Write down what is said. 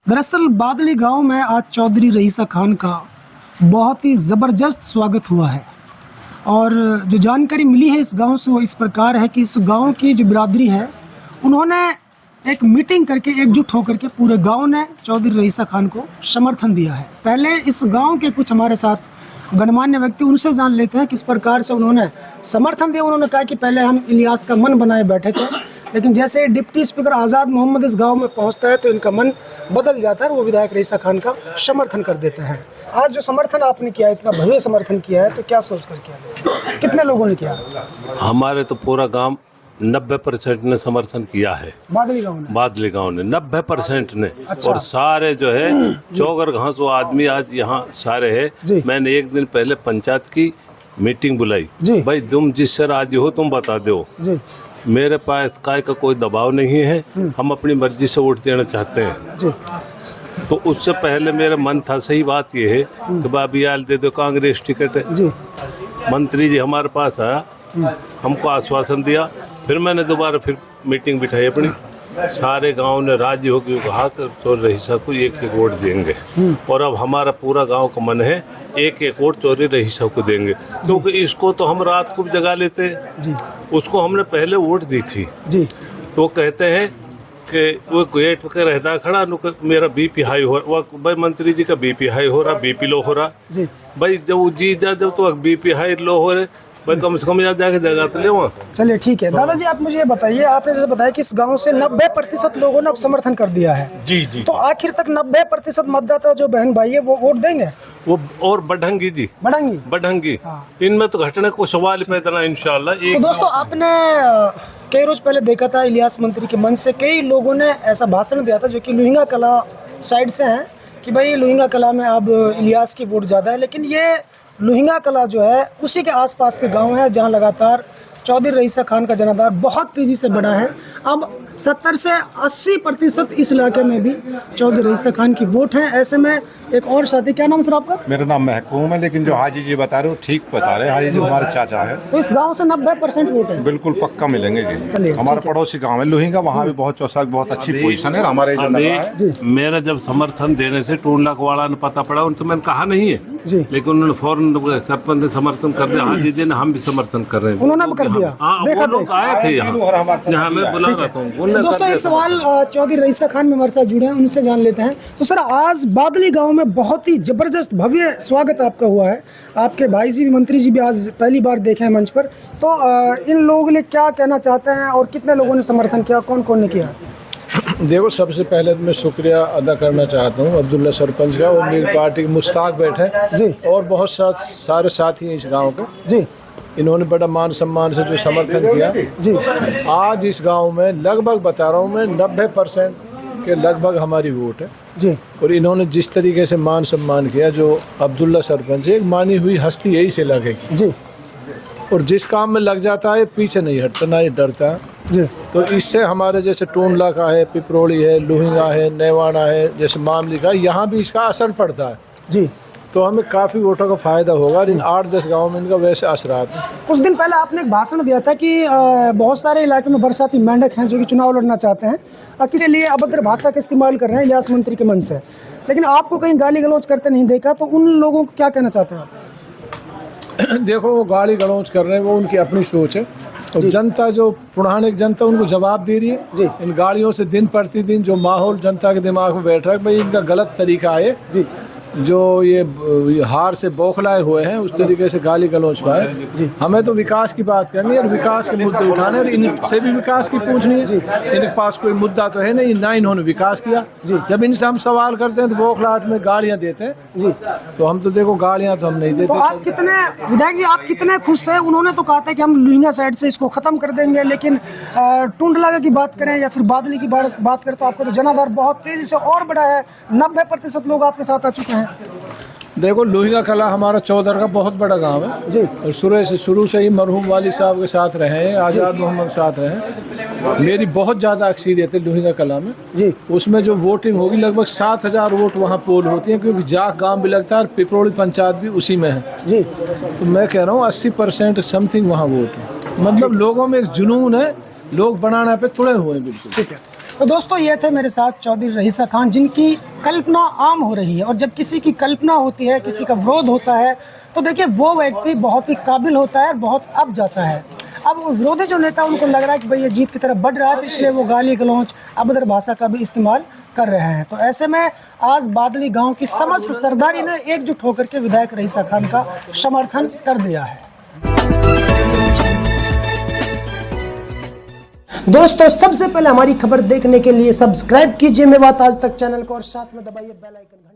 दरअसल बादली गांव में आज चौधरी रईसा खान का बहुत ही ज़बरदस्त स्वागत हुआ है। और जो जानकारी मिली है इस गांव से वो इस प्रकार है कि इस गांव की जो बिरादरी है उन्होंने एक मीटिंग करके एकजुट होकर के पूरे गांव ने चौधरी रईसा खान को समर्थन दिया है। पहले इस गांव के कुछ हमारे साथ गणमान्य व्यक्ति, उनसे जान लेते हैं किस प्रकार से उन्होंने समर्थन दिया। उन्होंने कहा कि पहले हम इलियास का मन बनाए बैठे थे, लेकिन जैसे डिप्टी स्पीकर आज़ाद मोहम्मद इस गांव में पहुंचता है तो इनका मन बदल जाता है और वो विधायक रईसा खान का समर्थन कर देते हैं। आज जो समर्थन आपने किया, इतना भव्य समर्थन किया है, तो क्या सोच कर किया? कितने लोगों ने किया? हमारे तो पूरा गांव 90% ने समर्थन किया है। बादली गांव ने 90% ने। अच्छा। और सारे जो है चौगर घासो आदमी आज यहाँ सारे है। मैंने एक दिन पहले पंचायत की मीटिंग बुलाई, भाई तुम जिससे राजी हो तुम बता दो जी। मेरे पास काय का कोई दबाव नहीं है, हम अपनी मर्जी से वोट देना चाहते हैं जी। तो उससे पहले मेरा मन था, सही बात ये है कि बाबी आल दे दो कांग्रेस टिकट जी। मंत्री जी हमारे पास आया, हमको आश्वासन दिया, फिर मैंने दोबारा फिर मीटिंग बिठाई अपनी, सारे गांव ने राजी हो कि कहा कर चौधरी रईसा को एक एक वोट देंगे। और अब हमारा पूरा गांव का मन है एक एक वोट चौधरी रईसा को देंगे, क्योंकि इसको तो हम रात को जगा लेते जी। उसको हमने पहले वोट दी थी जी। तो कहते हैं कि वो गेट पे रहता खड़ा, मेरा बीपी हाई हो रहा, भाई मंत्री जी का बीपी हाई हो रहा, बीपी लो हो रहा जी। भाई जब वो जीत जा जब तो बीपी हाई लो हो रहे, भाई कम से कम यहाँ जाके जगह तो ले वहाँ। चलिए ठीक है दादाजी, आप मुझे ये बताइए, आपने जैसे बताया कि इस गांव से 90% लोगों ने अब समर्थन कर दिया है जी जी। तो आखिर तक 90% मतदाता जो बहन भाई है वो वोट देंगे? वो और बढ़ेंगी जी, बढ़ेंगी। हाँ। इनमें तो घटने को सवाल पैदा ना इंशाल्लाह। तो दोस्तों, आपने कई रोज पहले देखा था इलियास मंत्री के मन से कई लोगों ने ऐसा भाषण दिया था जो कि लोहिंगा कला साइड से हैं कि भाई लोहिंगा कला में अब इलियास की वोट ज़्यादा है। लेकिन ये लोहिंगा कला जो है उसी के आसपास के गांव है जहां लगातार चौधरी रईसा खान का जनाधार बहुत तेज़ी से बढ़ा है। अब 70 से 80% इस इलाके में भी चौधरी रईसा खान की वोट है। ऐसे में एक और साथी, क्या नाम सर आपका? मेरा नाम महकूम है, लेकिन जो हाजी जी बता रहे हो ठीक बता रहे हैं। हाजी जी हमारे चाचा है। तो इस गांव से 90% वोट है? बिल्कुल पक्का मिलेंगे जी। हमारा पड़ोसी गांव है लोहिंगा, वहाँ भी बहुत चौसा बहुत अच्छी पोजीशन है हमारे जो है। मेरा जब समर्थन देने से टूंडला वाला ने पता पड़ा, उनसे मैंने कहा नहीं है जी, लेकिन उन्होंने फौरन सरपंच ने समर्थन कर दिया। हाजी जी ने हम भी समर्थन कर रहे हैं, उन्होंने कर दिया। वो लोग आए थे यहाँ मैं बुला रहा था। दोस्तों एक सवाल चौधरी रईसा खान में हमारे साथ जुड़े हैं, उनसे जान लेते हैं। तो सर, आज बादली गांव में बहुत ही जबरदस्त भव्य स्वागत आपका हुआ है। आपके भाई जी भी, मंत्री जी भी आज पहली बार देखे हैं मंच पर। तो इन लोगों ने क्या कहना चाहते हैं और कितने लोगों ने समर्थन किया, कौन कौन ने किया? देखो, सबसे पहले तो मैं शुक्रिया अदा करना चाहता हूँ अब्दुल्ला सरपंच का और मेरी पार्टी के मुश्ताक बैठे जी, और बहुत सारे साथी हैं इस गांव के जी। इन्होंने बड़ा मान सम्मान से जो समर्थन किया जी। आज इस गांव में लगभग बता रहा हूँ मैं 90% के लगभग हमारी वोट है जी। और इन्होंने जिस तरीके से मान सम्मान किया, जो अब्दुल्ला सरपंच एक मानी हुई हस्ती यही से लगेगी जी। और जिस काम में लग जाता है पीछे नहीं हटता, ना ही डरता जी। तो इससे हमारे जैसे टोंडला का है, पिपरोली है, लोहिंगा है, नेवाना है, जैसे मामली का, यहाँ भी इसका असर पड़ता है जी। तो हमें काफ़ी वोटों का फायदा होगा। इन 8-10 गाँव में इनका वैसे असरात है। कुछ दिन पहले आपने एक भाषण दिया था कि बहुत सारे इलाके में बरसाती मेंढक हैं जो कि चुनाव लड़ना चाहते हैं, किसी लिए अभद्र भाषा का इस्तेमाल कर रहे हैं इलियास मंत्री के मन से, लेकिन आपको कहीं गाली गलौज करते नहीं देखा। तो उन लोगों को क्या कहना चाहते हैं आप? देखो, वो गाली गलौज कर रहे हैं, वो उनकी अपनी सोच है। तो जनता, जो पुरानी जनता, उनको जवाब दे रही है जी। इन गालियों से दिन प्रतिदिन जो माहौल जनता के दिमाग में बैठ रहा है, भाई इनका गलत तरीका है जी। जो ये हार से बौखलाए हुए हैं, उस तरीके से गाली गलौज पाए जी। हमें तो विकास की बात करनी है और विकास के मुद्दे उठाने, और इनसे भी विकास की पूछनी है जी। इनके पास कोई मुद्दा तो है नहीं, ना इन्होंने विकास किया जी। जब इनसे हम सवाल करते हैं तो बौखलाहट में गालियां देते हैं जी। तो हम तो देखो, गालियां तो हम नहीं देते। तो आप कितने, विधायक जी आप कितने खुश हैं? उन्होंने तो कहा था कि हम लोहिंगा साइड से इसको खत्म कर देंगे, लेकिन टूंडला की बात करें या फिर बादली की बात करें तो आपका तो जनाधार बहुत तेजी से और बढ़ा है। 90% लोग आपके साथ आ चुके हैं। देखो, लोहिंगा कला हमारा चौधर का बहुत बड़ा गांव है जी। और शुरू से ही मरहूम वाली साहब के साथ रहे हैं, आज़ाद मोहम्मद साथ रहे। मेरी बहुत ज़्यादा अक्सरियत है लोहिंगा कला में जी। उसमें जो वोटिंग होगी लगभग 7000 वोट वहाँ पोल होती हैं, क्योंकि जाक गांव भी लगता है और पिपरोली पंचायत भी उसी में है जी। तो मैं कह रहा हूँ 80% समथिंग वहाँ वोट है। मतलब लोगों में एक जुनून है, लोग बनाने पे तुड़े हुए हैं। बिल्कुल ठीक है। तो दोस्तों ये थे मेरे साथ चौधरी रईसा खान, जिनकी कल्पना आम हो रही है। और जब किसी की कल्पना होती है, किसी का विरोध होता है, तो देखिए वो व्यक्ति बहुत ही काबिल होता है और बहुत अब जाता है। अब विरोधी जो नेता, उनको लग रहा है कि भाई ये जीत की तरफ बढ़ रहा है, तो इसलिए वो गाली गलौच अभद्र भाषा का भी इस्तेमाल कर रहे हैं। तो ऐसे में आज बादली गांव की समस्त सरदारी ने एकजुट होकर के विधायक रईसा खान का समर्थन कर दिया है। दोस्तों सबसे पहले हमारी खबर देखने के लिए सब्सक्राइब कीजिए मेवात आज तक चैनल को और साथ में दबाइए बेल आइकन।